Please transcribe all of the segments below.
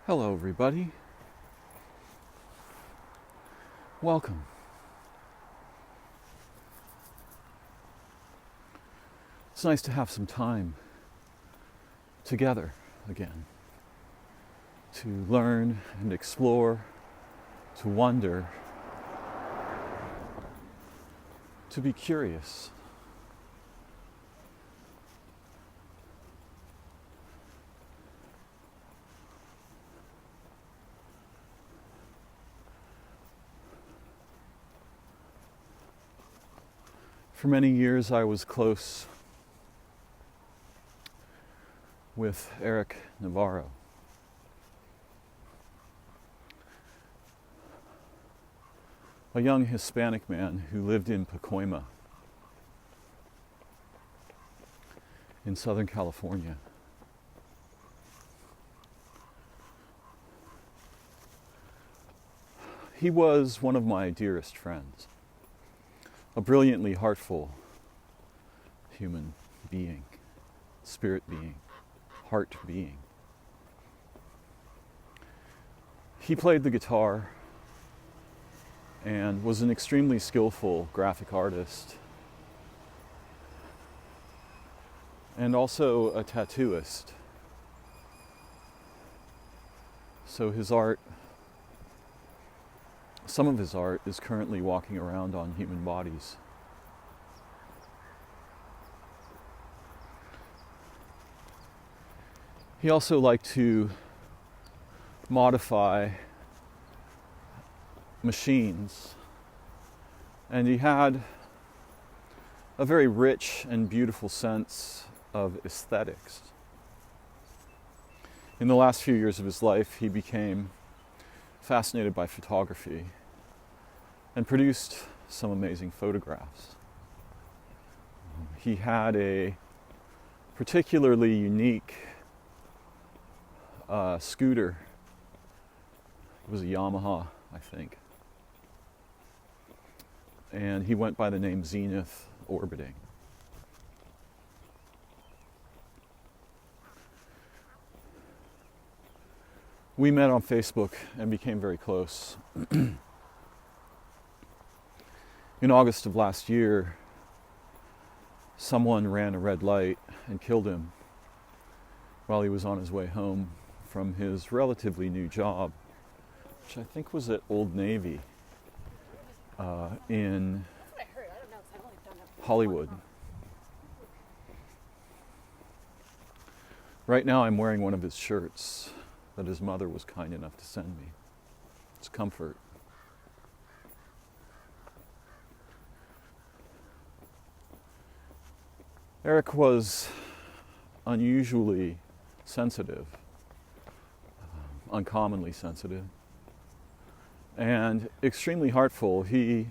Hello, everybody. Welcome. It's nice to have some time together again, to learn and explore, to wonder, to be curious. For many years, I was close with Erik Landeros, a young Hispanic man who lived in Pacoima in Southern California. He was one of my dearest friends, a brilliantly heartful human being, spirit being, heart being. He played the guitar and was an extremely skillful graphic artist and also a tattooist. So his art, some of his art, is currently walking around on human bodies. He also liked to modify machines, and he had a very rich and beautiful sense of aesthetics. In the last few years of his life, he became fascinated by photography and produced some amazing photographs. He had a particularly unique scooter. It was a Yamaha, I think. And he went by the name Zenith Orbiting. We met on Facebook and became very close. In August of last year, someone ran a red light and killed him while he was on his way home from his relatively new job, which I think was at Old Navy in Hollywood. Right now I'm wearing one of his shirts that his mother was kind enough to send me. It's comfort. Erik was unusually sensitive, uncommonly sensitive, and extremely heartful. He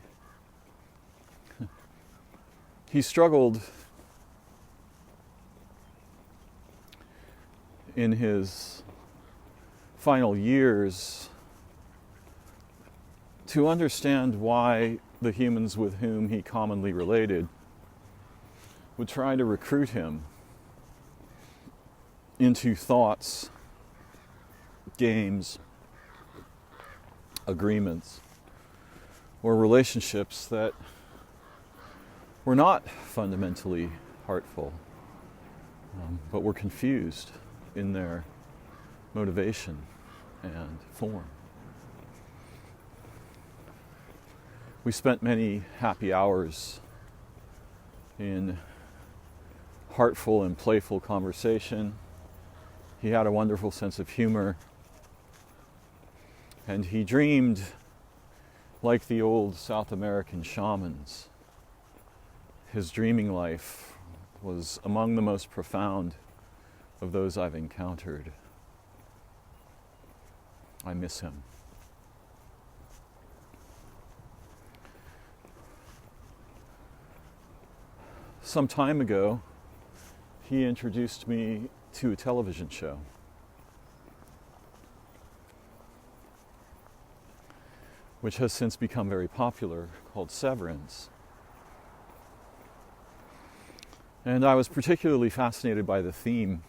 struggled in his final years to understand why the humans with whom he commonly related would try to recruit him into thoughts, games, agreements, or relationships that were not fundamentally heartful, but were confused in their motivation and form. We spent many happy hours in heartful and playful conversation. He had a wonderful sense of humor, and he dreamed like the old South American shamans. His dreaming life was among the most profound of those I've encountered. I miss him. Some time ago, he introduced me to a television show. Which has since become very popular, called Severance. And I was particularly fascinated by the theme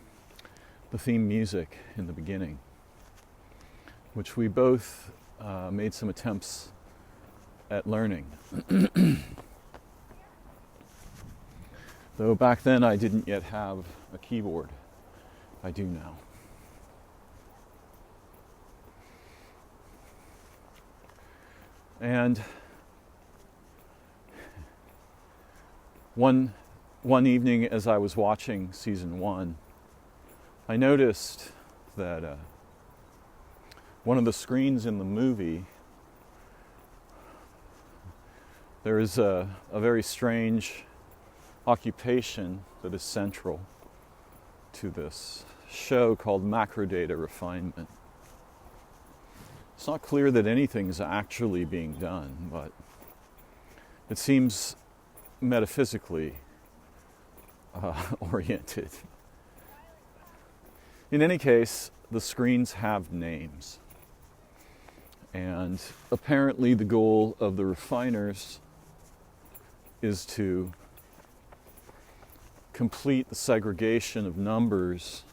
music in the beginning. which we both made some attempts at learning. Though back then I didn't yet have a keyboard. I do now. And one evening as I was watching season 1, I noticed that one of the screens in the movie, there is a very strange occupation that is central to this show called macrodata refinement. It's not clear that anything's actually being done, but it seems metaphysically oriented. In any case, the screens have names. And apparently the goal of the refiners is to complete the segregation of numbers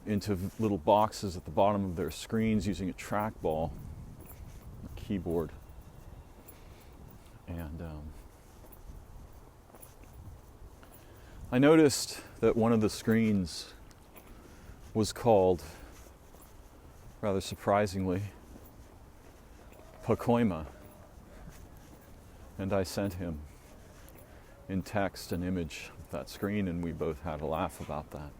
into little boxes at the bottom of their screens using a trackball, a keyboard. And I noticed that one of the screens was called, rather surprisingly, Pacoima. And I sent him in text an image of that screen, and we both had a laugh about that.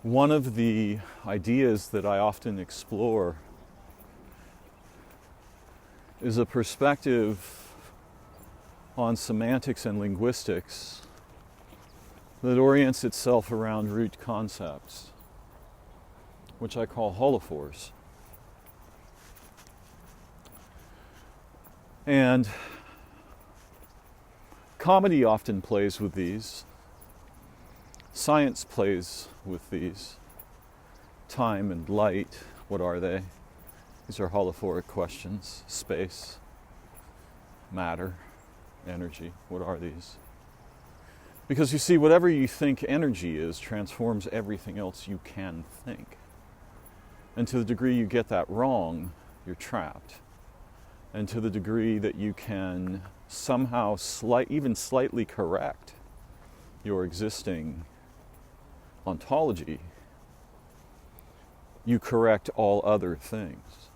One of the ideas that I often explore is a perspective on semantics and linguistics that orients itself around root concepts, which I call holophores. And comedy often plays with these. Science plays with these. Time and light, what are they? These are holophoric questions. Space, matter, energy, what are these? Because you see, whatever you think energy is transforms everything else you can think. And to the degree you get that wrong, you're trapped. And to the degree that you can somehow even slightly correct your existing ontology, you correct all other things.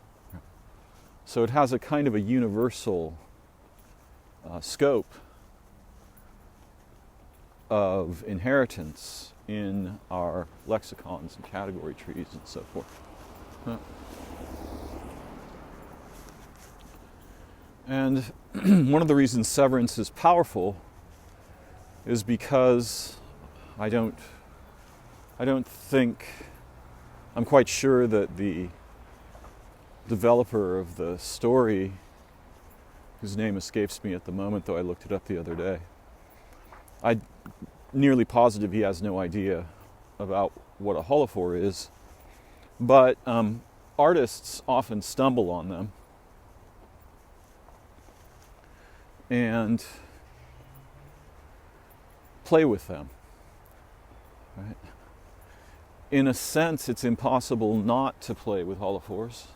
So it has a kind of a universal scope of inheritance in our lexicons and category trees and so forth. And one of the reasons Severance is powerful is because I don't think, I'm quite sure that the developer of the story, whose name escapes me at the moment, though I looked it up the other day, I'm nearly positive he has no idea about what a holophore is, but artists often stumble on them and play with them, right? In a sense, it's impossible not to play with holophores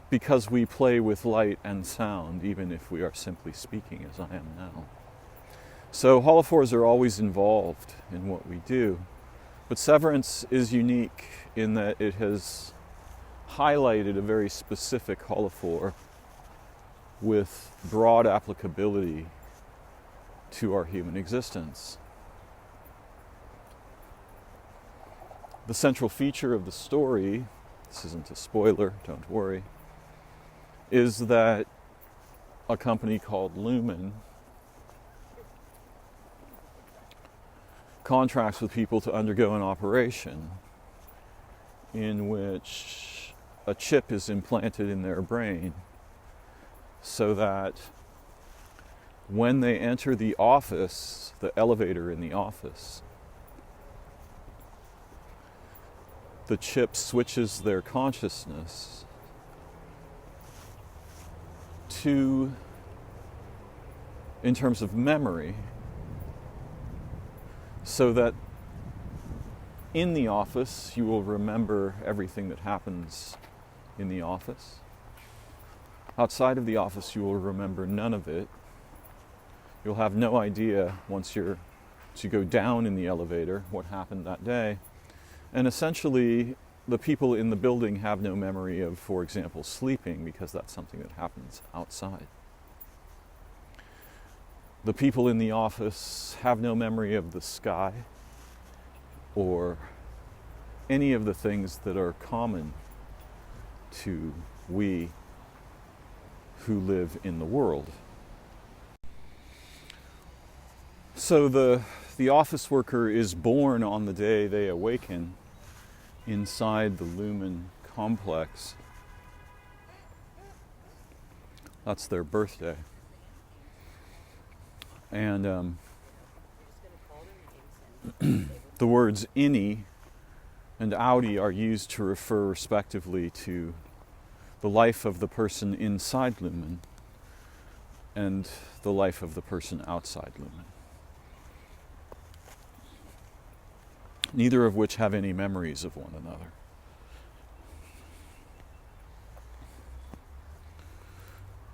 because we play with light and sound, even if we are simply speaking as I am now. So holophores are always involved in what we do, but Severance is unique in that it has highlighted a very specific holophore with broad applicability to our human existence. The central feature of the story, this isn't a spoiler, don't worry, is that a company called Lumen contracts with people to undergo an operation in which a chip is implanted in their brain so that when they enter the office, the elevator in the office, the chip switches their consciousness in terms of memory, so that in the office you will remember everything that happens in the office. Outside of the office you will remember none of it. You'll have no idea once you go down in the elevator what happened that day. And essentially the people in the building have no memory of, for example, sleeping, because that's something that happens outside. The people in the office have no memory of the sky or any of the things that are common to we who live in the world. So the office worker is born on the day they awaken inside the lumen complex. That's their birthday. And the words innie and outie are used to refer respectively to the life of the person inside lumen and the life of the person outside lumen, neither of which have any memories of one another.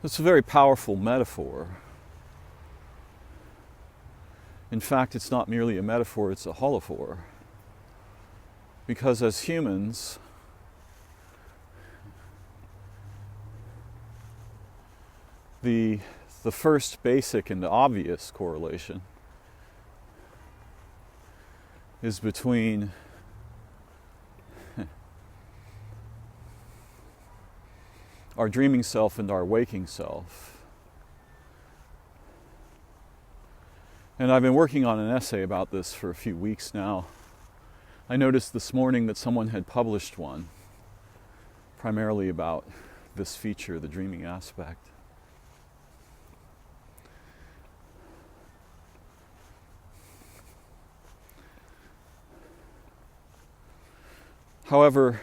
It's a very powerful metaphor. In fact, it's not merely a metaphor, it's a holophore. Because as humans, the first basic and obvious correlation is between our dreaming self and our waking self. And I've been working on an essay about this for a few weeks now. I noticed this morning that someone had published one, primarily about this feature, the dreaming aspect. However,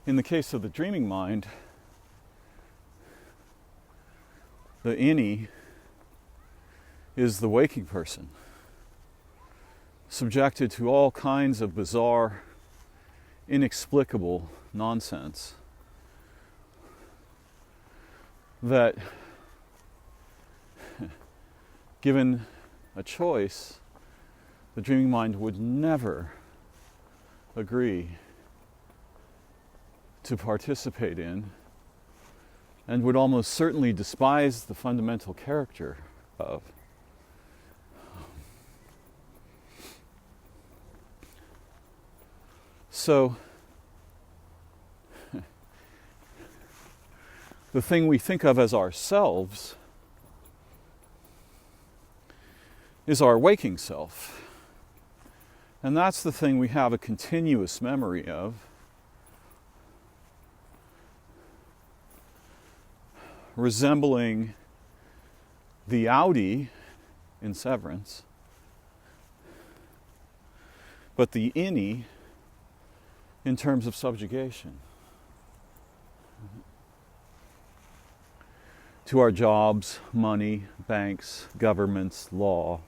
in the case of the dreaming mind, the innie is the waking person, subjected to all kinds of bizarre, inexplicable nonsense that, given a choice, the dreaming mind would never agree to participate in, and would almost certainly despise the fundamental character of. So, the thing we think of as ourselves is our waking self. And that's the thing we have a continuous memory of. Resembling the outie in Severance, but the innie in terms of subjugation to our jobs, money, banks, governments, law,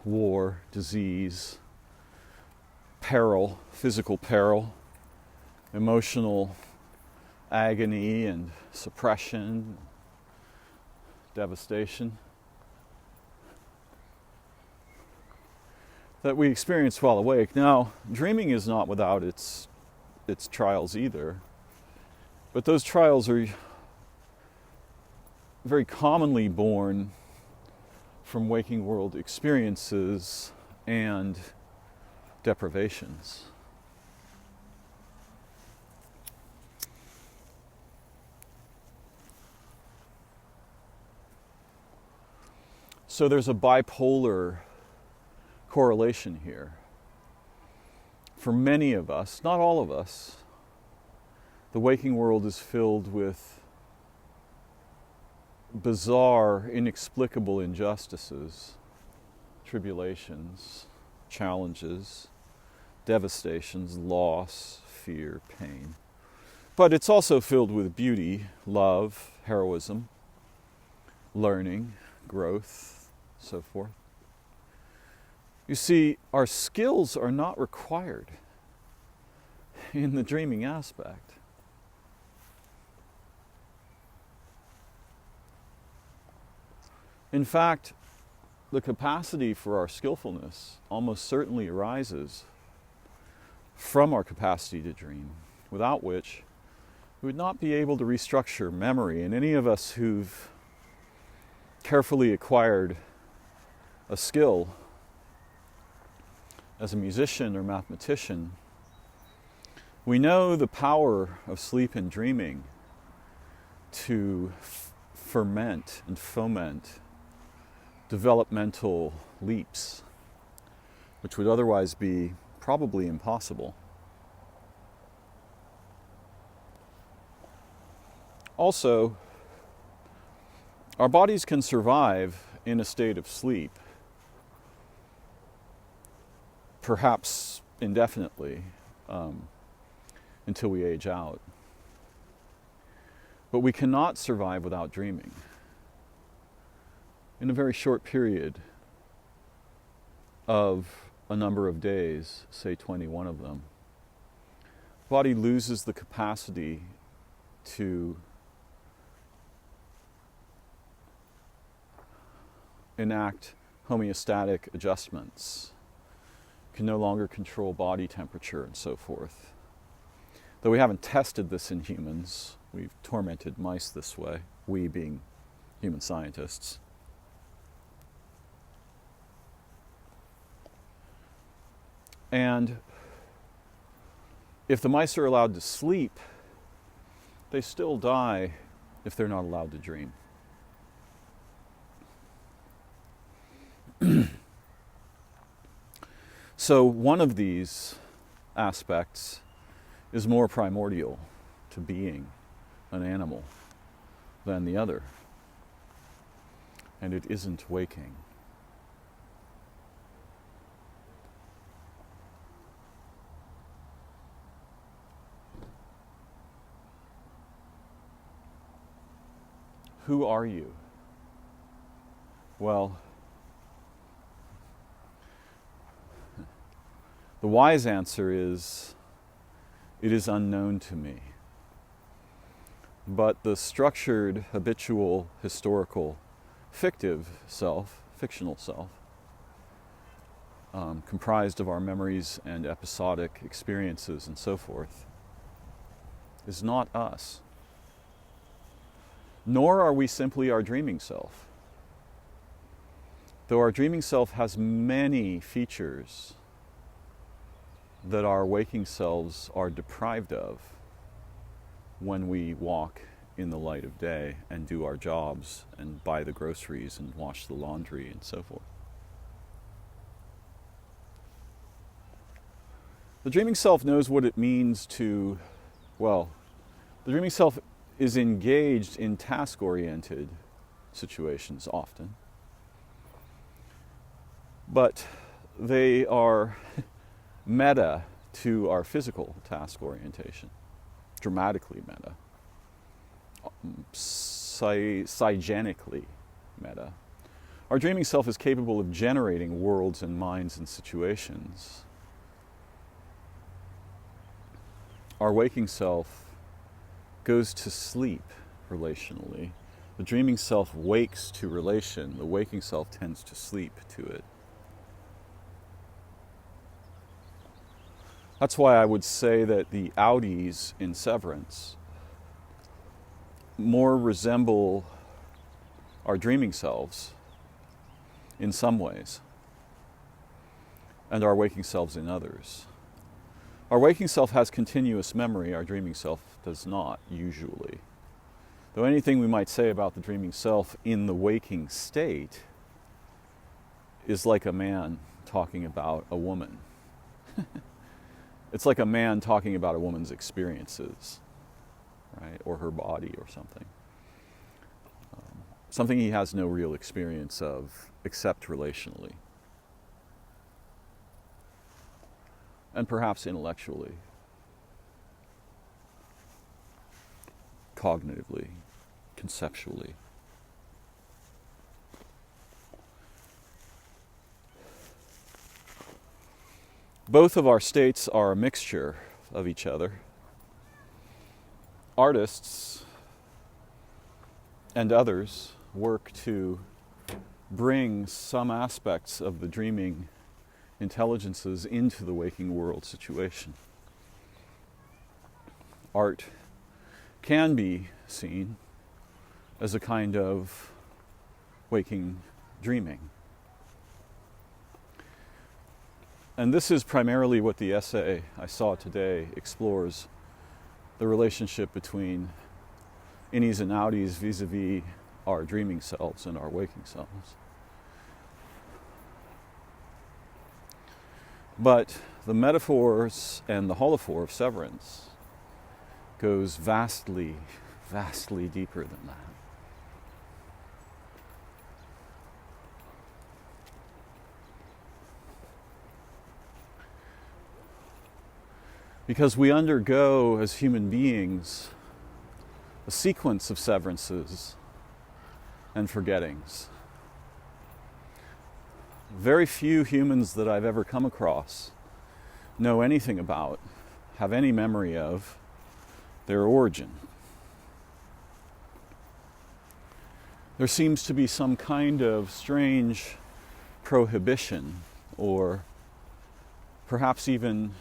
war, disease, peril, physical peril, emotional agony and suppression, devastation that we experience while awake. Now, dreaming is not without its trials either, but those trials are very commonly born from waking world experiences and deprivations. So there's a bipolar correlation here. For many of us, not all of us, the waking world is filled with bizarre, inexplicable injustices, tribulations, challenges, devastations, loss, fear, pain. But it's also filled with beauty, love, heroism, learning, growth, so forth. You see, our skills are not required in the dreaming aspect. In fact, the capacity for our skillfulness almost certainly arises from our capacity to dream, without which we would not be able to restructure memory. And any of us who've carefully acquired a skill as a musician or mathematician, we know the power of sleep and dreaming to ferment and foment developmental leaps, which would otherwise be probably impossible. Also, our bodies can survive in a state of sleep, perhaps indefinitely, until we age out. But we cannot survive without dreaming. In a very short period of a number of days, say 21 of them, the body loses the capacity to enact homeostatic adjustments, can no longer control body temperature and so forth. Though we haven't tested this in humans, we've tormented mice this way, we being human scientists. And if the mice are allowed to sleep, they still die if they're not allowed to dream. So one of these aspects is more primordial to being an animal than the other, and it isn't waking. Who are you? Well, the wise answer is, it is unknown to me. But the structured, habitual, historical, fictive self, fictional self, comprised of our memories and episodic experiences and so forth, is not us. Nor are we simply our dreaming self. Though our dreaming self has many features that our waking selves are deprived of when we walk in the light of day and do our jobs and buy the groceries and wash the laundry and so forth. The dreaming self knows what it means to, the dreaming self is engaged in task-oriented situations often, but they are meta to our physical task orientation, dramatically meta, psygenically meta. Our dreaming self is capable of generating worlds and minds and situations. Our waking self goes to sleep relationally. The dreaming self wakes to relation. The waking self tends to sleep to it. That's why I would say that the outies in Severance more resemble our dreaming selves in some ways, and our waking selves in others. Our waking self has continuous memory, our dreaming self does not, usually. Though anything we might say about the dreaming self in the waking state is like a man talking about a woman. It's like a man talking about a woman's experiences, right? Or her body or something. Something he has no real experience of except relationally. And perhaps intellectually. cognitively, conceptually. Both of our states are a mixture of each other. Artists and others work to bring some aspects of the dreaming intelligences into the waking world situation. Art can be seen as a kind of waking dreaming. And this is primarily what the essay I saw today explores, the relationship between innies and outies vis-a-vis our dreaming selves and our waking selves. But the metaphors and the holophore of Severance goes vastly, vastly deeper than that. Because we undergo, as human beings, a sequence of severances and forgettings. Very few humans that I've ever come across know anything about, have any memory of their origin. There seems to be some kind of strange prohibition, or perhaps even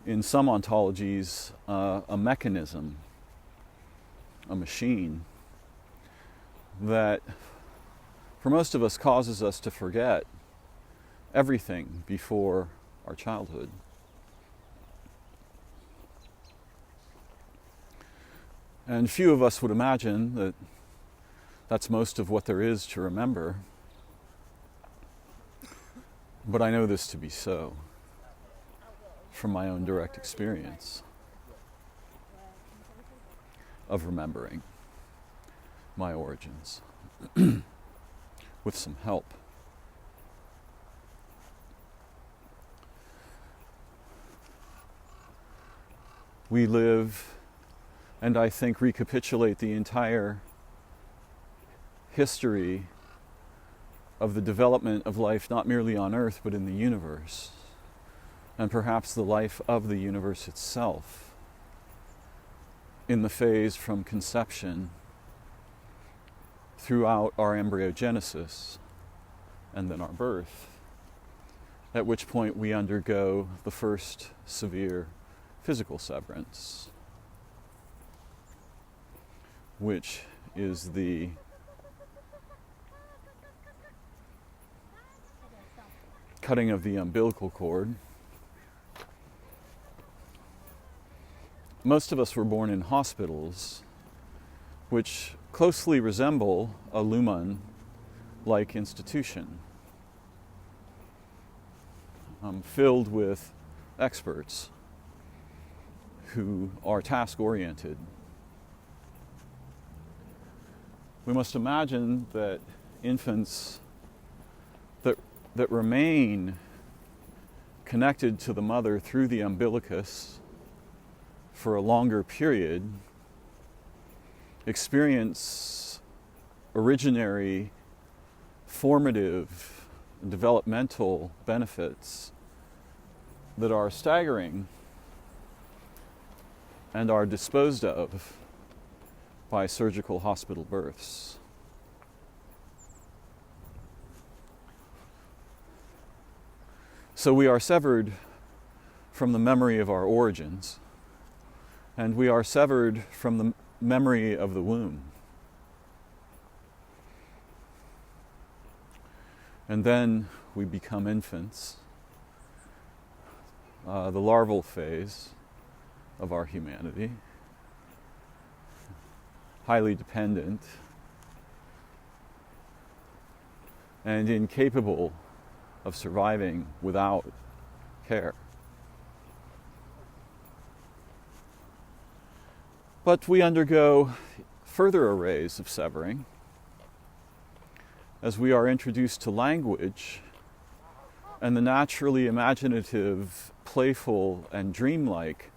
in some ontologies, a mechanism, a machine, that for most of us causes us to forget everything before our childhood. And few of us would imagine that that's most of what there is to remember. But I know this to be so from my own direct experience of remembering my origins with some help. We live, and I think recapitulate the entire history of the development of life, not merely on Earth, but in the universe, and perhaps the life of the universe itself, in the phase from conception throughout our embryogenesis and then our birth, at which point we undergo the first severe physical severance, which is the cutting of the umbilical cord. Most of us were born in hospitals, which closely resemble a Luhmann-like institution, filled with experts who are task-oriented. We must imagine that infants that remain connected to the mother through the umbilicus for a longer period experience originary, formative, developmental benefits that are staggering and are disposed of by surgical hospital births. So we are severed from the memory of our origins, and we are severed from the memory of the womb. And then we become infants, the larval phase of our humanity, highly dependent and incapable of surviving without care. But we undergo further arrays of severing as we are introduced to language and the naturally imaginative, playful, and dreamlike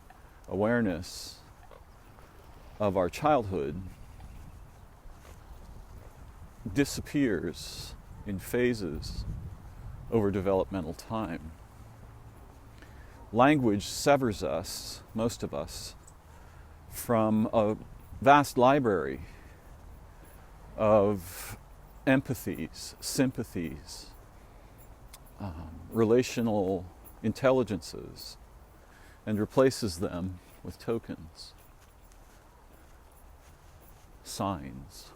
awareness of our childhood disappears in phases over developmental time. Language severs us, most of us, from a vast library of empathies, sympathies, relational intelligences, and replaces them with tokens, signs.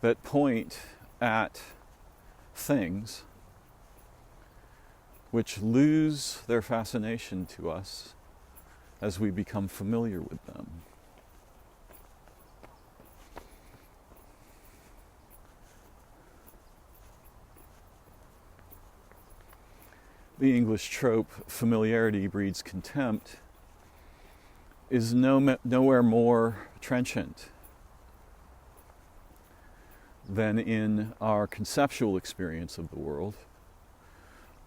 That point at things which lose their fascination to us as we become familiar with them. The English trope, familiarity breeds contempt, is nowhere more trenchant than in our conceptual experience of the world,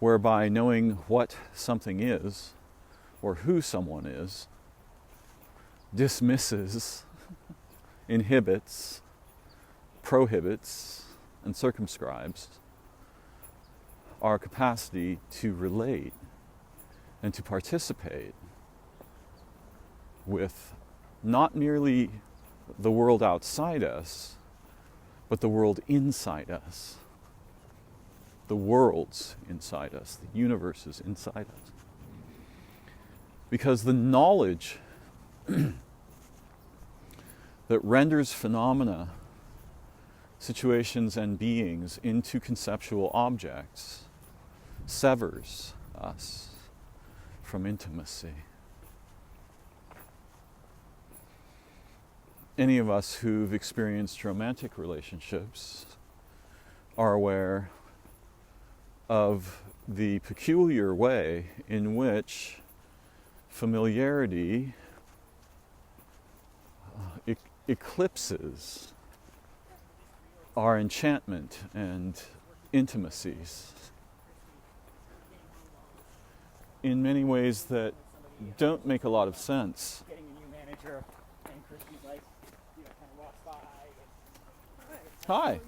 whereby knowing what something is, or who someone is, dismisses, inhibits, prohibits, and circumscribes our capacity to relate and to participate with not merely the world outside us, but the world inside us. The worlds inside us, the universes inside us. Because the knowledge that renders phenomena, situations, and beings into conceptual objects severs us from intimacy. Any of us who've experienced romantic relationships are aware of the peculiar way in which familiarity eclipses our enchantment and intimacies in many ways that don't make a lot of sense. Getting a new manager, and Christy's like, kind of walks by. Hi. How are you?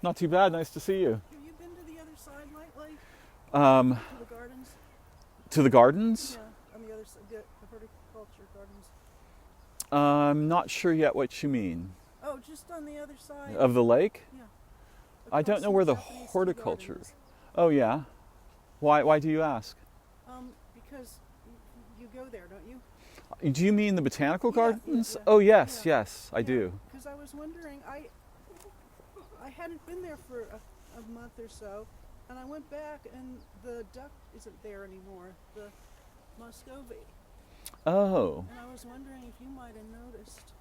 Not too bad. Nice to see you. Have you been to the other side lately? To the gardens? To the gardens? Yeah, on the other side, the horticulture gardens. I'm not sure yet what you mean. Oh, just on the other side? Of the lake? Yeah. I don't know where the Japanese tea horticulture. gardens. Oh yeah. Why do you ask? Because you go there, don't you? Do you mean the botanical Yeah, gardens? yeah, Oh yes, yeah. yes, I do. Because I was wondering, I hadn't been there for a month or so, and I went back, and the duck isn't there anymore, the Muscovy. Oh. And I was wondering if you might have noticed.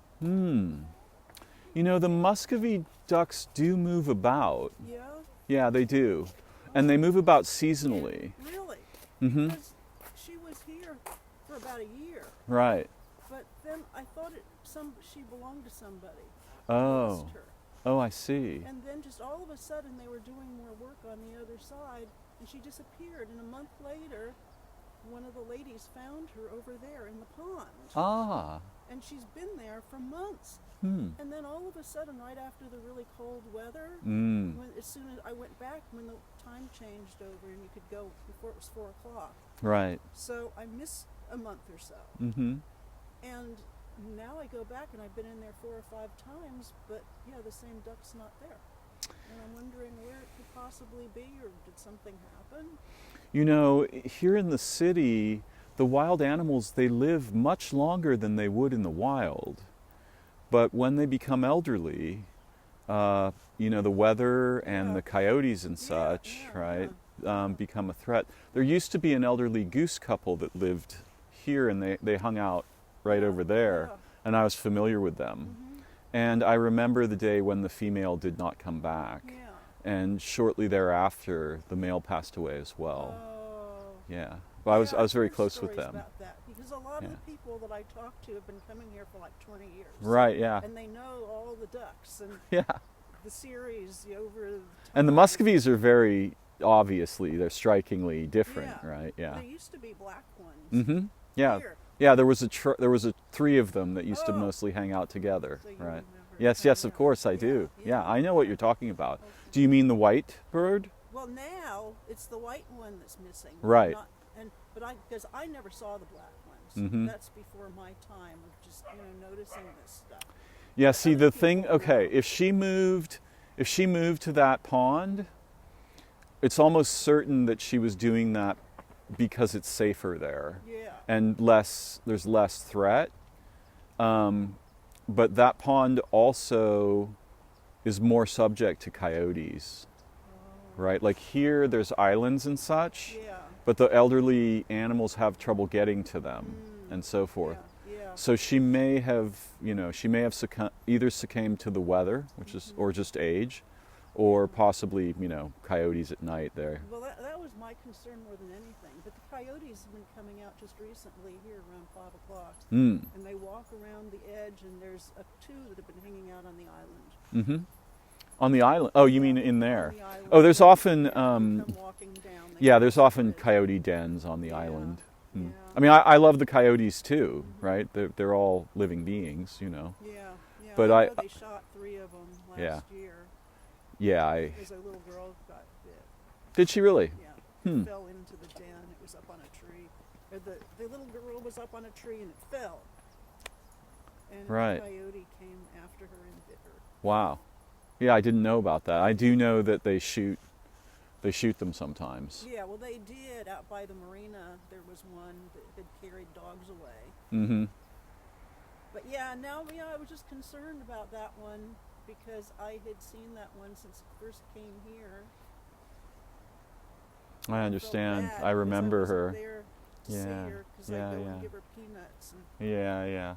You know, the Muscovy ducks do move about. Yeah? Yeah, they do. And they move about seasonally. Really? Mm-hmm. Because she was here for about a year. Right. But then I thought she belonged to somebody. Oh. Lost her. Oh, I see. And then just all of a sudden they were doing more work on the other side, and she disappeared. And a month later, one of the ladies found her over there in the pond. Ah. And she's been there for months. Hmm. And then all of a sudden, right after the really cold weather, as soon as I went back, when the time changed over and you could go before it was 4 o'clock. Right. So I missed a month or so. Mm-hmm. And now I go back, and I've been in there 4 or 5 times, but yeah, the same duck's not there. And I'm wondering where it could possibly be, or did something happen? You know, here in the city, the wild animals, they live much longer than they would in the wild. But when they become elderly, the weather and the coyotes and such, become a threat. There used to be an elderly goose couple that lived here, and they hung out right over there, and I was familiar with them. Mm-hmm. And I remember the day when the female did not come back. Yeah. And shortly thereafter, the male passed away as well. Oh. Yeah. But I was very I've heard close with stories them. about that, because a lot of the people that I talk to have been coming here for like 20 years. Right, yeah. And they know all the ducks and Yeah. the series over. And the Muscovies are very obviously they're strikingly different, Yeah. right? Yeah. There used to be black ones. Mm-hmm. Yeah. Here. Yeah, there was a three of them that used to Oh. mostly hang out together, So you right? remember. Yes, Oh, yes, of yeah. course I do. Yeah, Yeah, I know what you're talking about. Okay. Do you mean the white bird? Well, now it's the white one that's missing. Right. Because I never saw the black ones. Mhm. That's before my time of just noticing this stuff. Yeah, see Other the thing, people okay, know. if she moved to that pond, it's almost certain that she was doing that because it's safer there Yeah. and there's less threat. But that pond also is more subject to coyotes, right? Like here, there's islands and such, Yeah. but the elderly animals have trouble getting to them and so forth. Yeah. So she may have, either succumbed to the weather, which is, or just age, or possibly, coyotes at night there. Well, that was my concern more than anything. But the coyotes have been coming out just recently here around 5 o'clock. Mm. And they walk around the edge, and there's two that have been hanging out on the island. Mm-hmm. On the island? Oh, you mean in there? On the island. Oh, there's often, They come walking down. They yeah, come there's to the often edge. coyote dens on the island. Mm. Yeah. I mean, I love the coyotes too, right? They're all living beings, Yeah. But I I- know they shot 3 of them last Yeah. year Yeah, because a little girl got bit. did she really? Yeah. Hmm. Fell into the den. It was up on a tree. Or the little girl was up on a tree and it fell. And Right. a coyote came after her and bit her. Wow. Yeah, I didn't know about that. I do know that they shoot them sometimes. Yeah, well, they did out by the marina. There was one that had carried dogs away. Mm-hmm. But yeah, now I was just concerned about that one because I had seen that one since it first came here. I understand. Felt bad I because remember wasn't her. there to Yeah, see her because yeah, I'd go yeah. and give her peanuts and Yeah.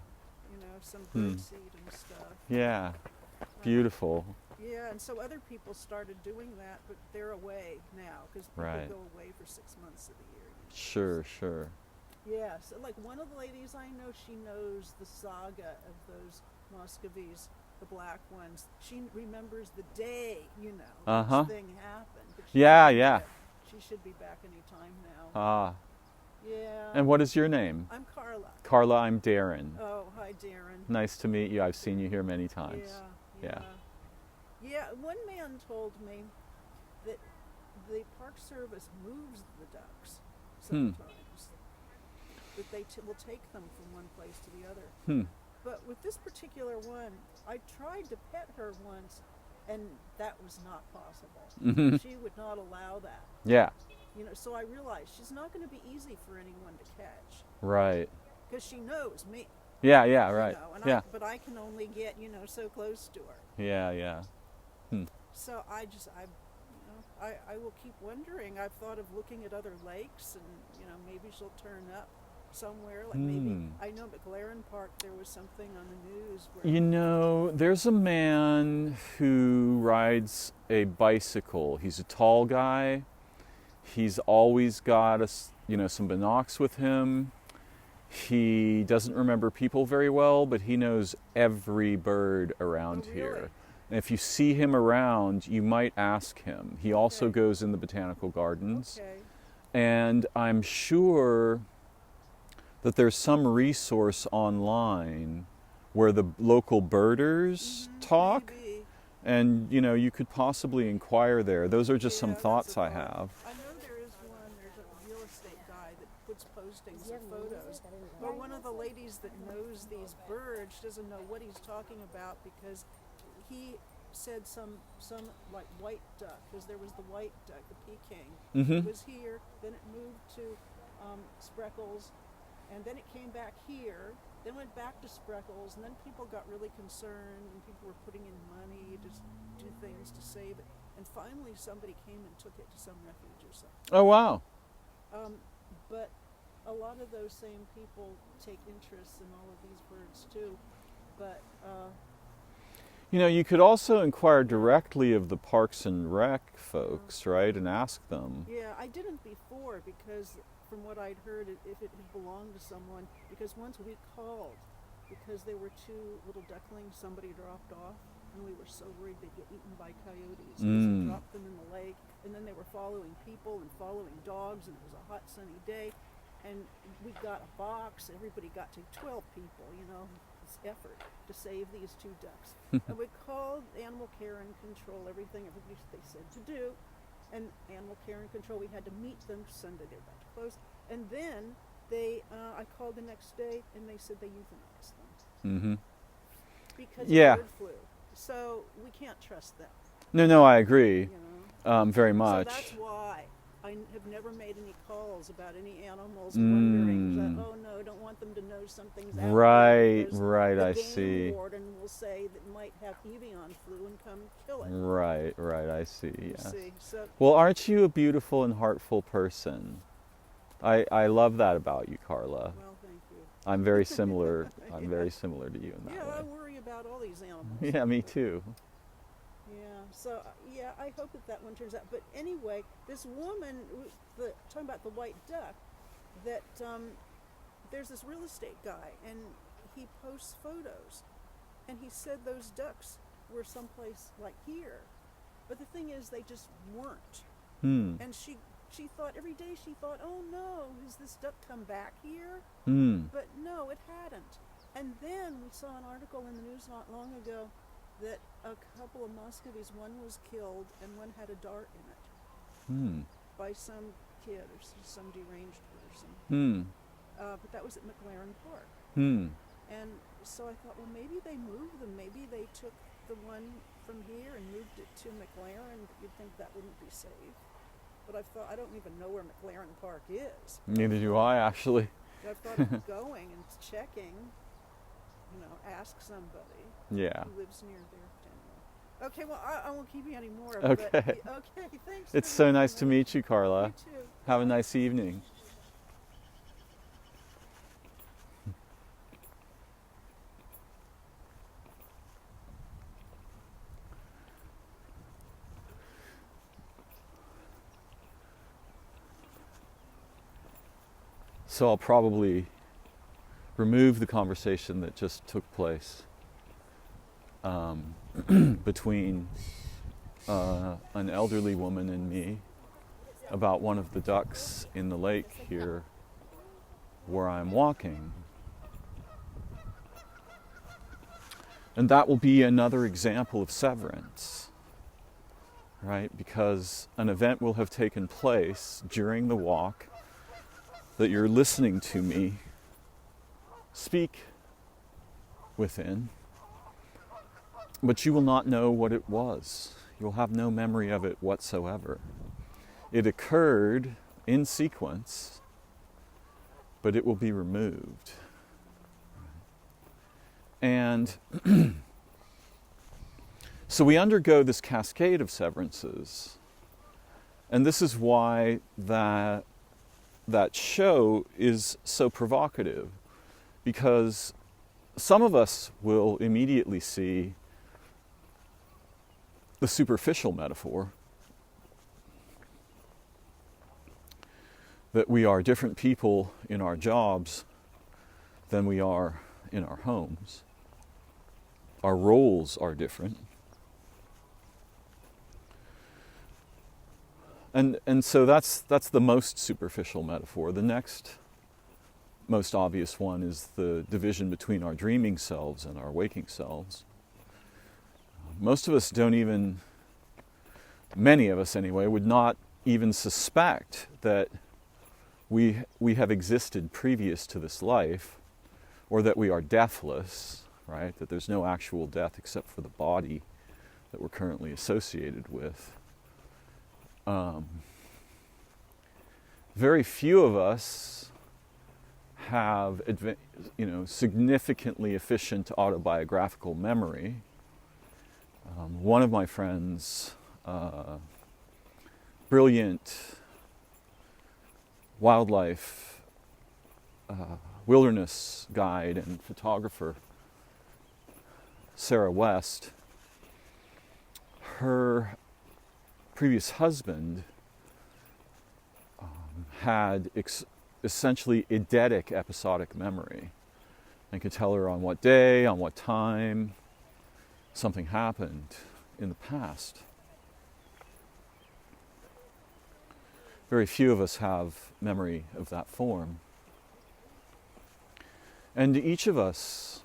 some Hmm. bird seed and stuff. Yeah. Beautiful. Yeah, and so other people started doing that, but they're away now because people Right. go away for 6 months of the year. Sure. Yeah, so like one of the ladies I know, she knows the saga of those Muscovies, the black ones. She remembers the day, Uh-huh. this thing happened. But she Yeah, should be yeah. back- She should be back any time now. Ah. Yeah. And what is your name? I'm Carla. Carla, I'm Darren. Oh, hi, Darren. Nice to meet you. I've seen you here many times. Yeah. One man told me that the Park Service moves the ducks sometimes. That they will take them from one place to the other. Hmm. But with this particular one, I tried to pet her once, and that was not possible. Mhm. She would not allow that. Yeah. So I realized she's not going to be easy for anyone to catch Right. because she knows me. Yeah, right. And Yeah. but I can only get so close to her. Yeah. So I will keep wondering. I've thought of looking at other lakes, and maybe she'll turn up somewhere. Like maybe I know McLaren Park. There was something on the news where There's a man who rides a bicycle. He's a tall guy. He's always got some binocs with him. He doesn't remember people very well, but he knows every bird around really? here. And if you see him around, you might ask him. He also Okay. goes in the botanical gardens. Okay. And I'm sure that there's some resource online where the local birders talk, Maybe. and you could possibly inquire there. Those are just some Yeah, that's thoughts a I thought. have. I know there is one. There's a real estate guy that puts postings of photos. But one of the ladies that knows these birds doesn't know what he's talking about because he said some like white duck, because there was the white duck, the Peking. Mm-hmm. It was here, then it moved to Spreckles, and then it came back here, then went back to Spreckles, and then people got really concerned, and people were putting in money to do things to save it. And finally somebody came and took it to some refuge or something. Oh, wow. But a lot of those same people take interest in all of these birds too. But You could also inquire directly of the Parks and Rec folks, right, and ask them. yeah, I didn't before because from what I'd heard, if it had belonged to someone, because once we called because there were 2 little ducklings somebody dropped off, and we were so worried they'd get eaten by coyotes. Because we dropped them in the lake, and then they were following people and following dogs, and it was a hot sunny day, and we got a box. Everybody got to 12 people, you know, this effort to save these 2 ducks. And we called animal care and control, everything they said to do. And animal care and control, we had to meet them Sunday, they were about to close. And then I called the next day, and they said they euthanized them. Because of bird flu. So we can't trust them. No, I agree. You know? Very much. So that's why I have never made any calls about any animals wondering that, oh no, I don't want them to know something's out right, there. Right, the I game see. warden will say that it might have avian flu and come kill it. Right, I see, yes. See, so, well, aren't you a beautiful and heartful person? I love that about you, Carla. well, thank you. I'm very similar. I'm very similar to you in that Yeah, way. I worry about all these animals. Yeah, me too. Yeah, so yeah, I hope that one turns out. But anyway, this woman, talking about the white duck, that there's this real estate guy, and he posts photos, and he said those ducks were someplace like here, but the thing is, they just weren't. And she thought every day, oh no, has this duck come back here? But no, it hadn't. And then we saw an article in the news not long ago that a couple of muscovies, one was killed and one had a dart in it by some kid or some deranged person. But that was at McLaren Park. And so I thought, well, maybe they moved them. Maybe they took the one from here and moved it to McLaren. You'd think that wouldn't be safe. But I've thought, I don't even know where McLaren Park is. Neither do I, actually. But I've thought of going and checking, ask somebody who lives near there. Okay, well, I won't keep you anymore. Okay. But, okay, thanks. It's so nice to meet you, Carla. You too. Have a nice evening. So I'll probably remove the conversation that just took place between an elderly woman and me about one of the ducks in the lake here where I'm walking. And that will be another example of severance, right? Because an event will have taken place during the walk that you're listening to me speak within, but you will not know what it was. You'll have no memory of it whatsoever. It occurred in sequence, but it will be removed. And so we undergo this cascade of severances, and this is why that show is so provocative, because some of us will immediately see the superficial metaphor that we are different people in our jobs than we are in our homes. Our roles are different. And so that's the most superficial metaphor. The next most obvious one is the division between our dreaming selves and our waking selves. Most of us don't even, many of us anyway, would not even suspect that we have existed previous to this life, or that we are deathless, right? That there's no actual death except for the body that we're currently associated with. Very few of us have significantly efficient autobiographical memory. One of my friends, brilliant wildlife wilderness guide and photographer, Sarah West, her previous husband had essentially eidetic episodic memory, and could tell her on what day, on what time, something happened in the past. Very few of us have memory of that form. And each of us,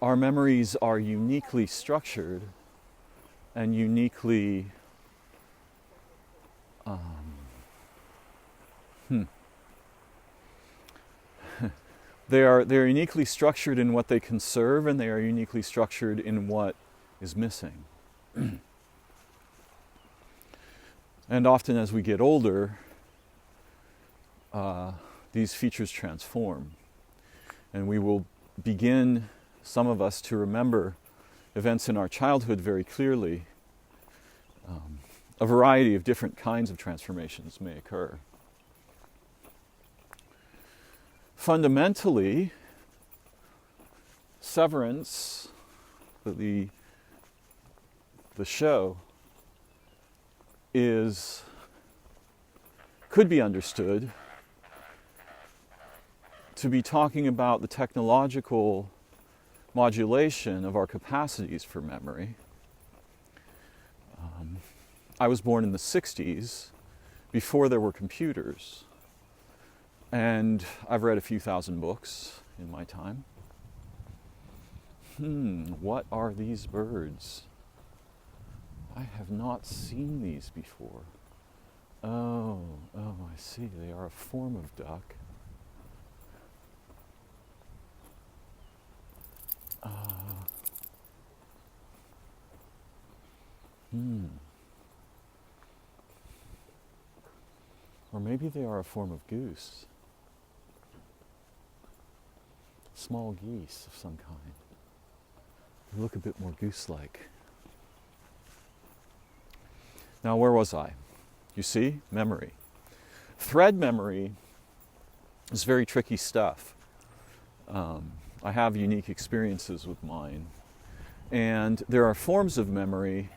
our memories are uniquely structured and uniquely they're uniquely structured in what they conserve, and they are uniquely structured in what is missing. And often as we get older, these features transform. And we will begin, some of us, to remember events in our childhood very clearly. A variety of different kinds of transformations may occur. Fundamentally, Severance, the show, could be understood to be talking about the technological modulation of our capacities for memory. I was born in the 60s, before there were computers, and I've read a few thousand books in my time. What are these birds? I have not seen these before. Oh, I see. They are a form of duck. Or maybe they are a form of goose. Small geese of some kind. They look a bit more goose-like. Now, where was I? You see? Memory. Thread memory is very tricky stuff. I have unique experiences with mine. And there are forms of memory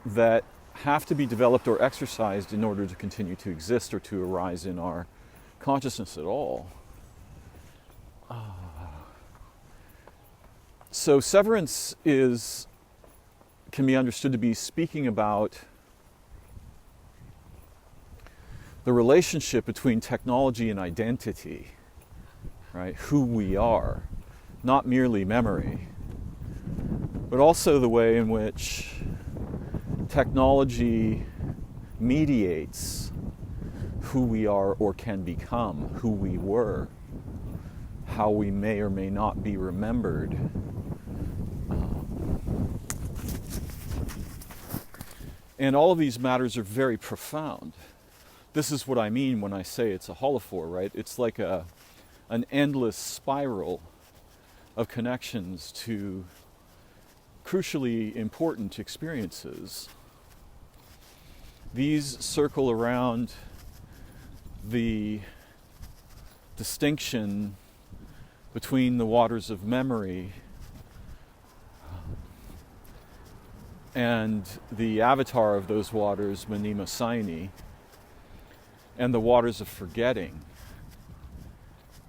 that have to be developed or exercised in order to continue to exist or to arise in our consciousness at all. So severance can be understood to be speaking about the relationship between technology and identity, right? Who we are, not merely memory, but also the way in which technology mediates who we are or can become, who we were, how we may or may not be remembered. And all of these matters are very profound. This is what I mean when I say it's a holophore, right? It's like an endless spiral of connections to crucially important experiences. These circle around the distinction between the waters of memory and the avatar of those waters, Mnema Saini, and the waters of forgetting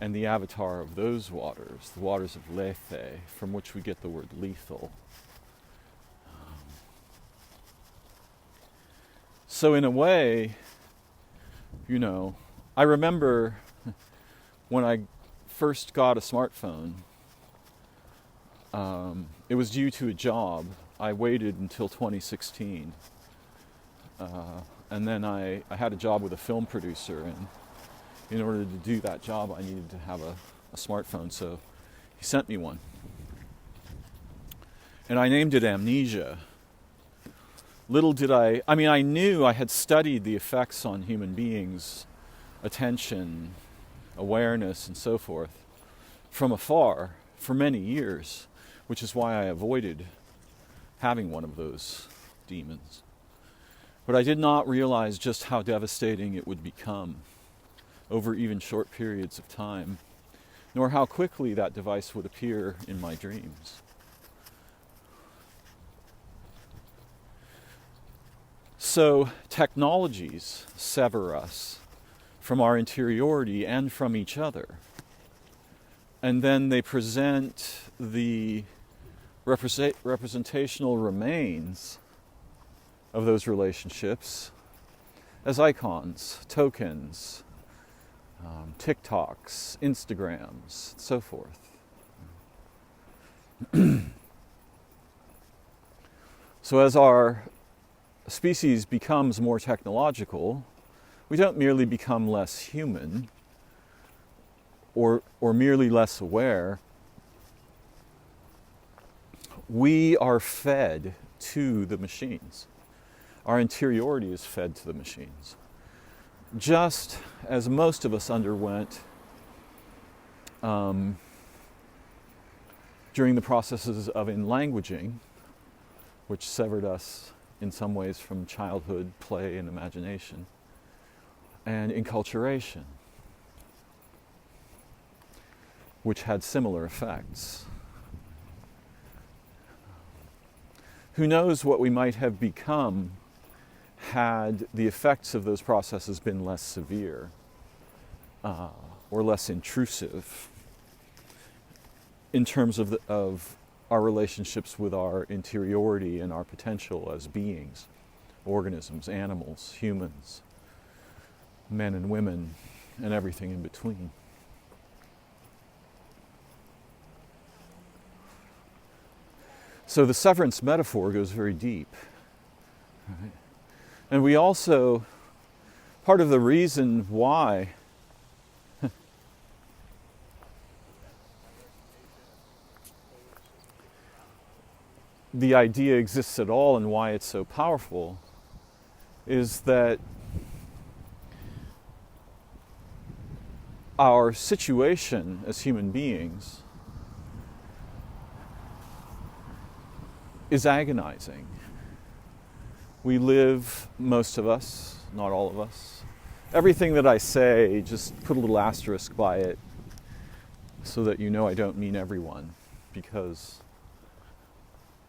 and the avatar of those waters, the waters of Lethe, from which we get the word lethal. So in a way, I remember when I first got a smartphone, it was due to a job. I waited until 2016. And then I had a job with a film producer, and in order to do that job, I needed to have a smartphone, so he sent me one. And I named it Amnesia. Little did I knew I had studied the effects on human beings, attention, awareness, and so forth, from afar for many years, which is why I avoided having one of those demons. But I did not realize just how devastating it would become over even short periods of time, nor how quickly that device would appear in my dreams. So technologies sever us from our interiority and from each other. And then they present the representational remains of those relationships as icons, tokens, TikToks, Instagrams, so forth. So as our species becomes more technological, we don't merely become less human or merely less aware. We are fed to the machines. Our interiority is fed to the machines. Just as most of us underwent during the processes of enlanguaging, which severed us in some ways from childhood, play, and imagination, and enculturation, which had similar effects. Who knows what we might have become had the effects of those processes been less severe or less intrusive in terms of our relationships with our interiority and our potential as beings, organisms, animals, humans, men and women, and everything in between. So the severance metaphor goes very deep. Right? And we also, part of the reason why the idea exists at all and why it's so powerful is that our situation as human beings is agonizing. We live, most of us, not all of us. Everything that I say, just put a little asterisk by it so that you know I don't mean everyone, because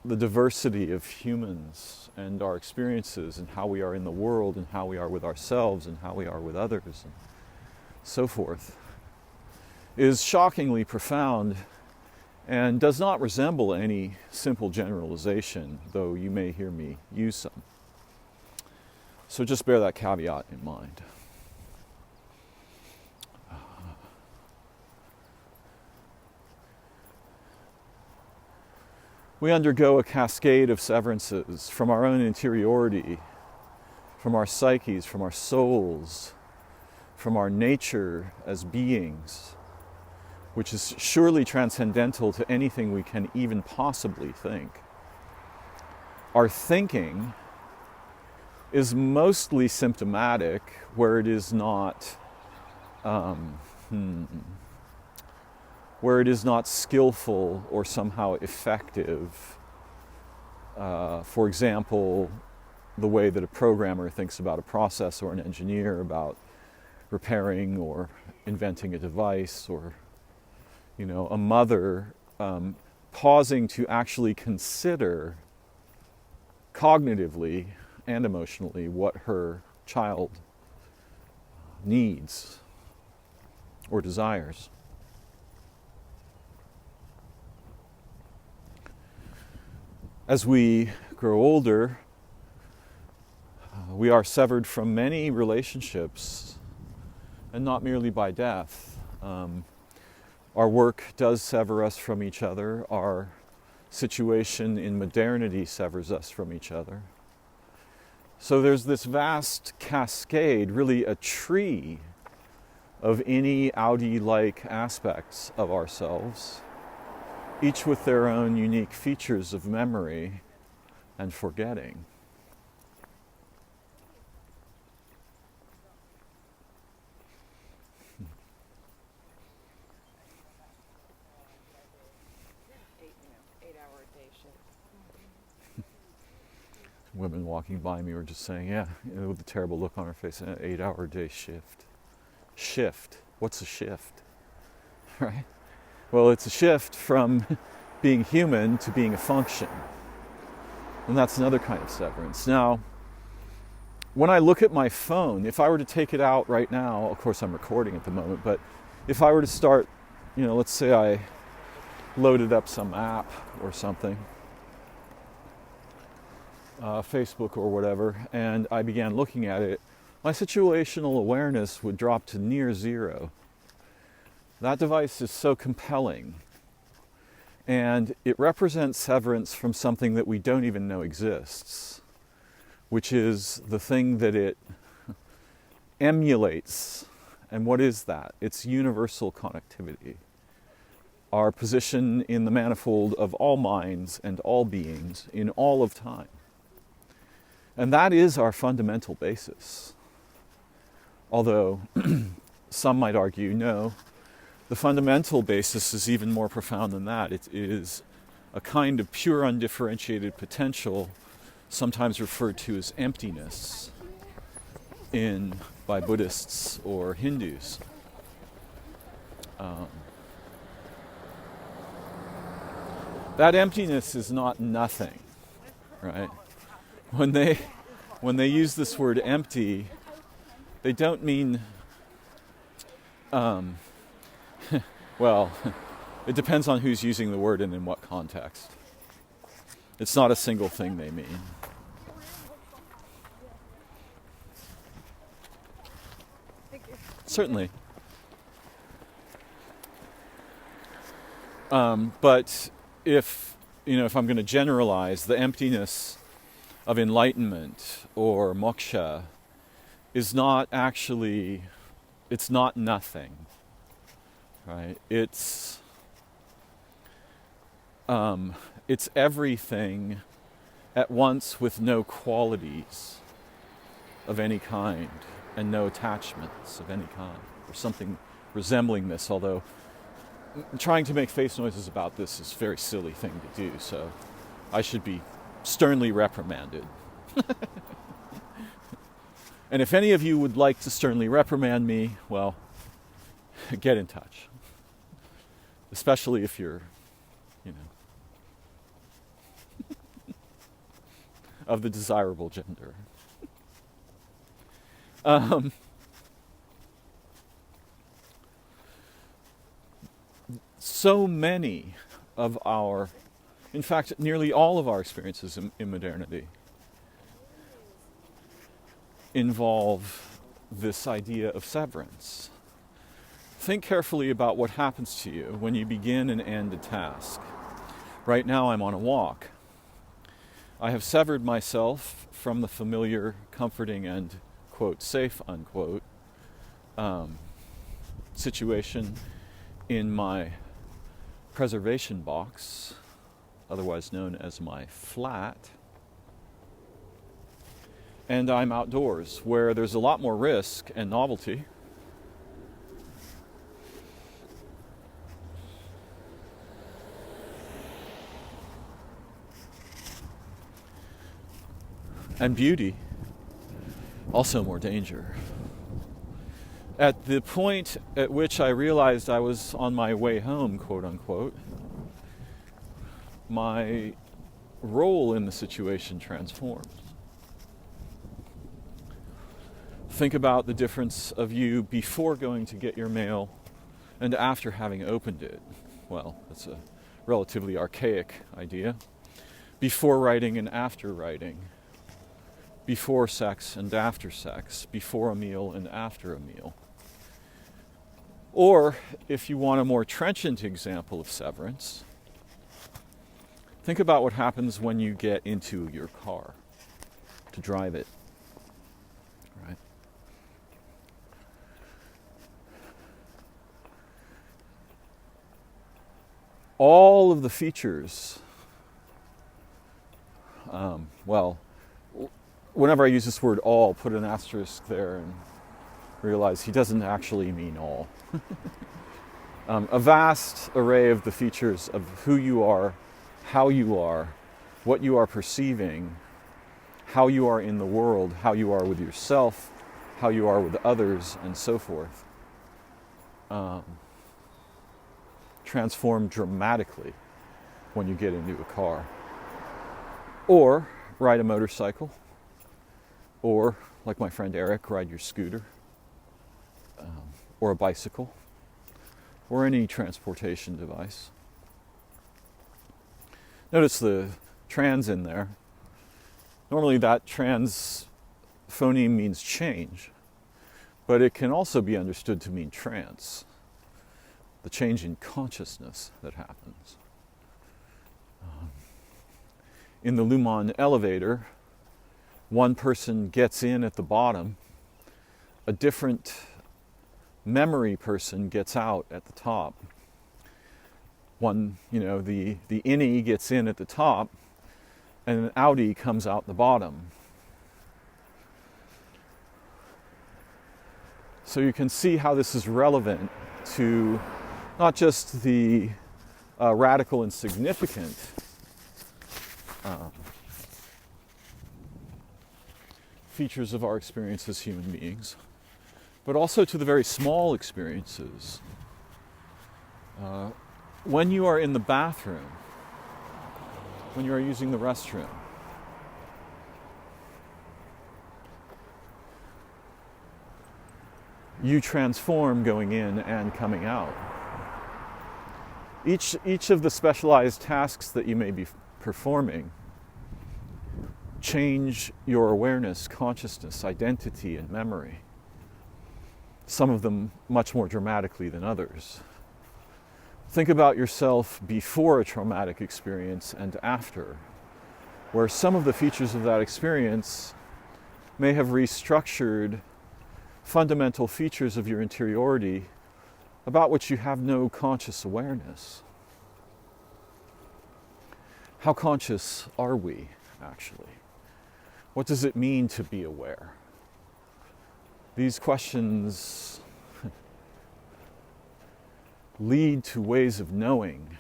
the diversity of humans and our experiences and how we are in the world and how we are with ourselves and how we are with others and so forth is shockingly profound and does not resemble any simple generalization, though you may hear me use some. So just bear that caveat in mind. We undergo a cascade of severances from our own interiority, from our psyches, from our souls, from our nature as beings, which is surely transcendental to anything we can even possibly think. Our thinking is mostly symptomatic where it is not where it is not skillful or somehow effective. For example, the way that a programmer thinks about a process or an engineer about repairing or inventing a device, or a mother pausing to actually consider cognitively and emotionally what her child needs or desires. As we grow older, we are severed from many relationships, and not merely by death. Our work does sever us from each other. Our situation in modernity severs us from each other. So there's this vast cascade, really a tree of any Audi-like aspects of ourselves, each with their own unique features of memory and forgetting. Women walking by me were just saying, yeah, with a terrible look on her face, an 8-hour day shift. Shift. What's a shift? Right? Well, it's a shift from being human to being a function. And that's another kind of severance. Now, when I look at my phone, if I were to take it out right now, of course I'm recording at the moment, but if I were to start, let's say I loaded up some app or something, Facebook or whatever, and I began looking at it, my situational awareness would drop to near zero. That device is so compelling, and it represents severance from something that we don't even know exists, which is the thing that it emulates. And what is that? It's universal connectivity. Our position in the manifold of all minds and all beings in all of time. And that is our fundamental basis. Although some might argue, no, the fundamental basis is even more profound than that. It is a kind of pure undifferentiated potential, sometimes referred to as emptiness by Buddhists or Hindus. That emptiness is not nothing, right? When they use this word empty, they don't mean, well, it depends on who's using the word and in what context. It's not a single thing they mean. Certainly. But if I'm going to generalize, the emptiness of enlightenment or moksha is not actually, it's not nothing, right? It's everything at once with no qualities of any kind and no attachments of any kind, or something resembling this, although trying to make face noises about this is a very silly thing to do, so I should be sternly reprimanded. And if any of you would like to sternly reprimand me, well, get in touch. Especially if you're, of the desirable gender. So many of in fact, nearly all of our experiences in modernity involve this idea of severance. Think carefully about what happens to you when you begin and end a task. Right now I'm on a walk. I have severed myself from the familiar, comforting, and, quote, safe, unquote, situation in my preservation box, otherwise known as my flat. And I'm outdoors, where there's a lot more risk and novelty. And beauty, also more danger. At the point at which I realized I was on my way home, quote unquote, my role in the situation transformed. Think about the difference of you before going to get your mail and after having opened it. Well, that's a relatively archaic idea. Before writing and after writing. Before sex and after sex. Before a meal and after a meal. Or, if you want a more trenchant example of severance, think about what happens when you get into your car to drive it. Right? All of the features, whenever I use this word all, put an asterisk there and realize he doesn't actually mean all. A vast array of the features of who you are, how you are, what you are perceiving, how you are in the world, how you are with yourself, how you are with others, and so forth, transform dramatically when you get into a car. Or ride a motorcycle. Or, like my friend Erik, ride your scooter. Or a bicycle. or any transportation device. Notice the trans in there. Normally that trans phoneme means change, but it can also be understood to mean trance, the change in consciousness that happens. In the Lumon elevator, one person gets in at the bottom, a different memory person gets out at the top. One, the innie gets in at the top, and an outie comes out the bottom. So you can see how this is relevant to not just the radical and significant features of our experience as human beings, but also to the very small experiences. When you are in the bathroom, when you are using the restroom, you transform going in and coming out. Each of the specialized tasks that you may be performing change your awareness, consciousness, identity, and memory. Some of them much more dramatically than others. Think about yourself before a traumatic experience and after, where some of the features of that experience may have restructured fundamental features of your interiority about which you have no conscious awareness. How conscious are we, actually? What does it mean to be aware? These questions lead to ways of knowing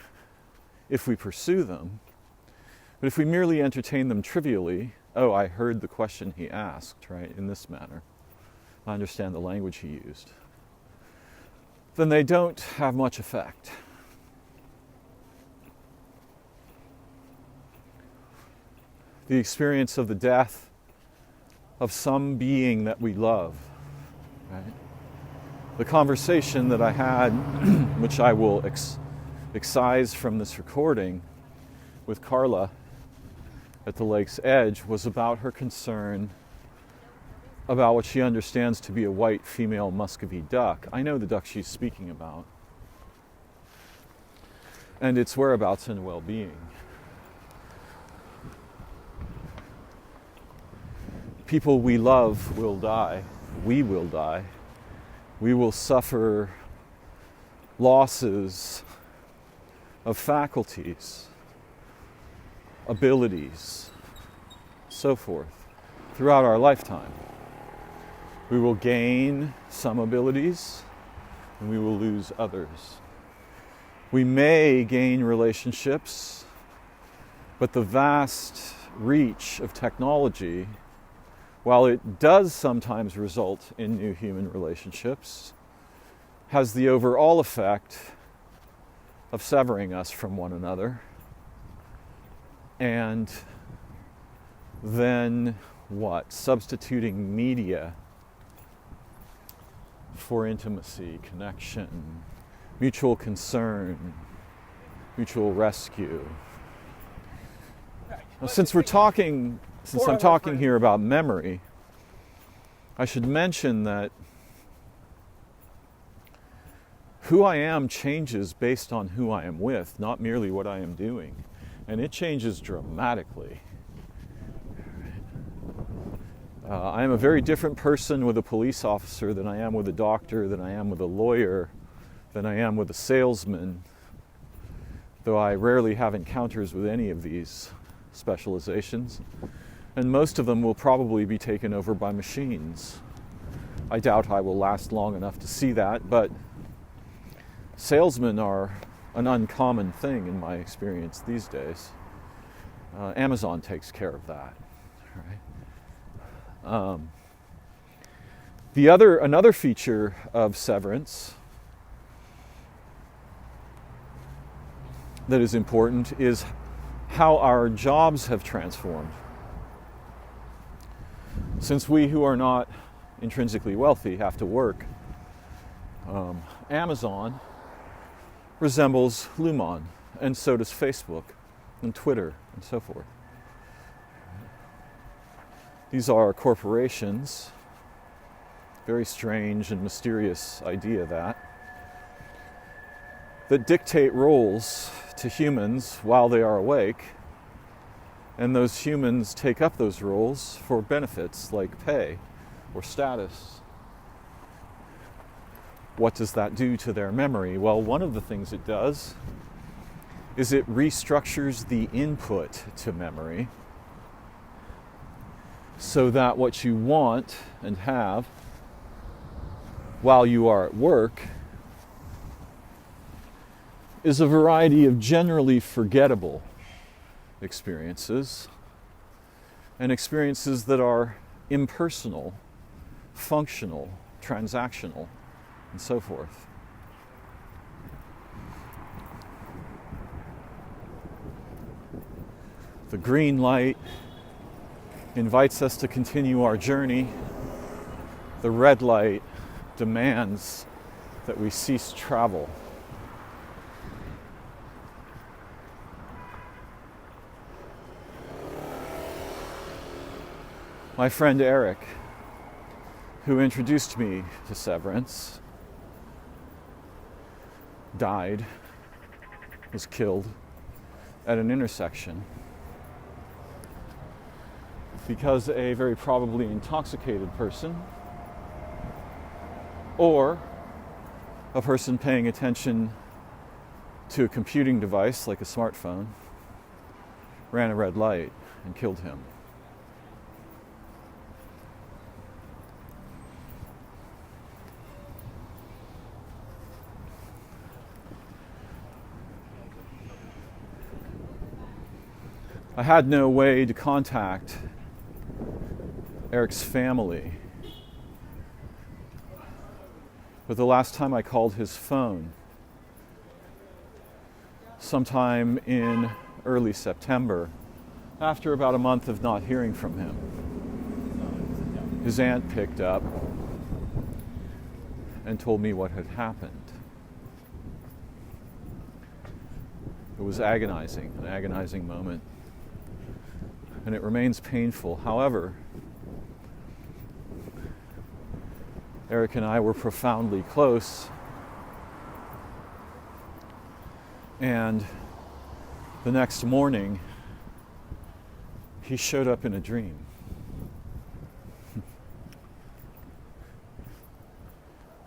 if we pursue them. But if we merely entertain them trivially, oh, I heard the question he asked, right, in this manner. I understand the language he used. Then they don't have much effect. The experience of the death of some being that we love, right? The conversation that I had, which I will excise from this recording with Carla at the lake's edge, was about her concern about what she understands to be a white female Muscovy duck. I know the duck she's speaking about, and its whereabouts and well-being. People we love will die. We will die. We will suffer losses of faculties, abilities, so forth, throughout our lifetime. We will gain some abilities, and we will lose others. We may gain relationships, but the vast reach of technology, while it does sometimes result in new human relationships, has the overall effect of severing us from one another. And then what? Substituting media for intimacy, connection, mutual concern, mutual rescue. Now, since I'm talking here about memory, I should mention that who I am changes based on who I am with, not merely what I am doing. And it changes dramatically. I am a very different person with a police officer than I am with a doctor, than I am with a lawyer, than I am with a salesman, though I rarely have encounters with any of these specializations. And most of them will probably be taken over by machines. I doubt I will last long enough to see that, but salesmen are an uncommon thing in my experience these days. Amazon takes care of that. Right? Another feature of Severance that is important is how our jobs have transformed. Since we who are not intrinsically wealthy have to work, Amazon resembles Lumon, and so does Facebook and Twitter and so forth. These are corporations. Very strange and mysterious idea that dictate roles to humans while they are awake, and those humans take up those roles for benefits like pay or status. What does that do to their memory? Well, one of the things it does is it restructures the input to memory so that what you want and have while you are at work is a variety of generally forgettable experiences, and experiences that are impersonal, functional, transactional, and so forth. The green light invites us to continue our journey. The red light demands that we cease travel. My friend Erik, who introduced me to Severance, died, was killed at an intersection because a very probably intoxicated person or a person paying attention to a computing device like a smartphone ran a red light and killed him. I had no way to contact Erik's family, but the last time I called his phone, sometime in early September, after about a month of not hearing from him, his aunt picked up and told me what had happened. It was agonizing, an agonizing moment. And it remains painful. However, Erik and I were profoundly close, and the next morning he showed up in a dream.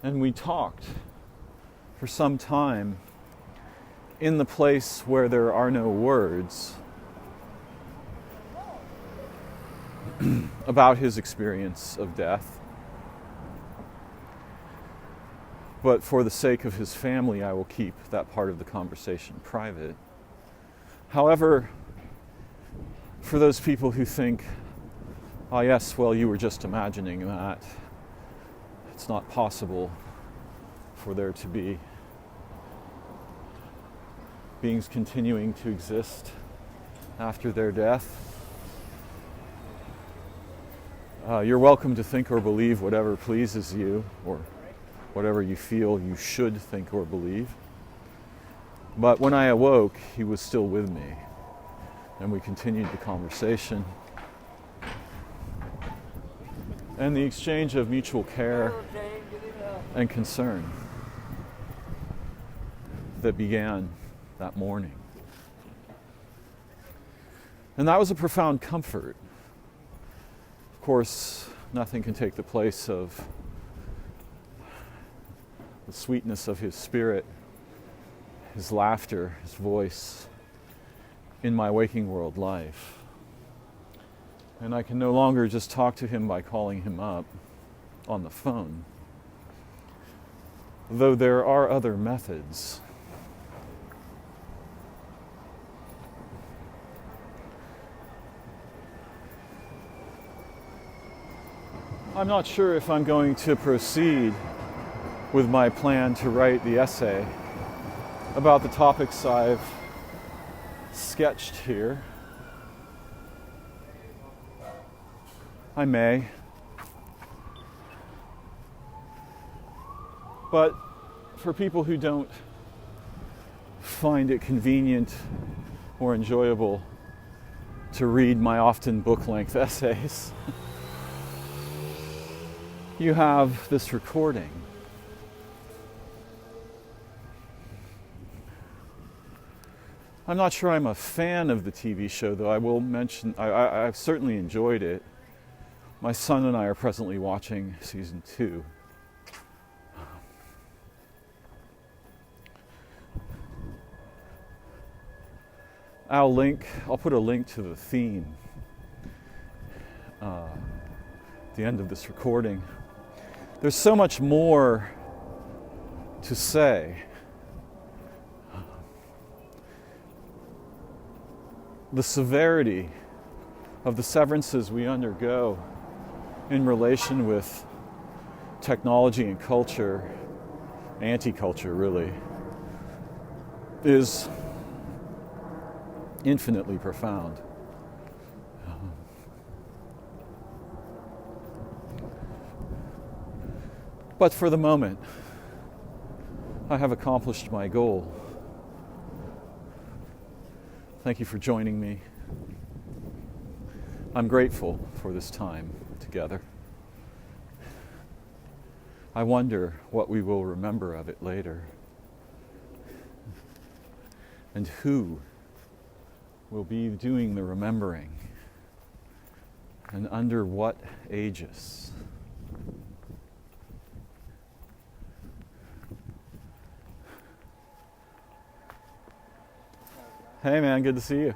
And we talked for some time in the place where there are no words about his experience of death. But for the sake of his family, I will keep that part of the conversation private. However, for those people who think, oh yes, well, you were just imagining that, it's not possible for there to be beings continuing to exist after their death, you're welcome to think or believe whatever pleases you, or whatever you feel you should think or believe. But when I awoke, he was still with me, and we continued the conversation and the exchange of mutual care and concern that began that morning. And that was a profound comfort. Of course, nothing can take the place of the sweetness of his spirit, his laughter, his voice in my waking world life. And I can no longer just talk to him by calling him up on the phone, though there are other methods. I'm not sure if I'm going to proceed with my plan to write the essay about the topics I've sketched here. I may. But for people who don't find it convenient or enjoyable to read my often book-length essays, you have this recording. I'm not sure I'm a fan of the TV show, though I will mention I've certainly enjoyed it. My son and I are presently watching season 2. I'll put a link to the theme at the end of this recording. There's so much more to say. The severity of the severances we undergo in relation with technology and culture, anti-culture really, is infinitely profound. But for the moment, I have accomplished my goal. Thank you for joining me. I'm grateful for this time together. I wonder what we will remember of it later, and who will be doing the remembering, and under what aegis. Hey man, good to see you.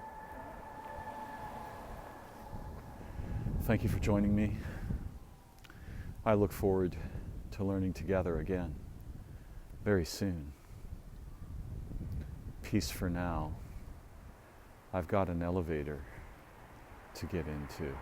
Thank you for joining me. I look forward to learning together again very soon. Peace for now. I've got an elevator to get into.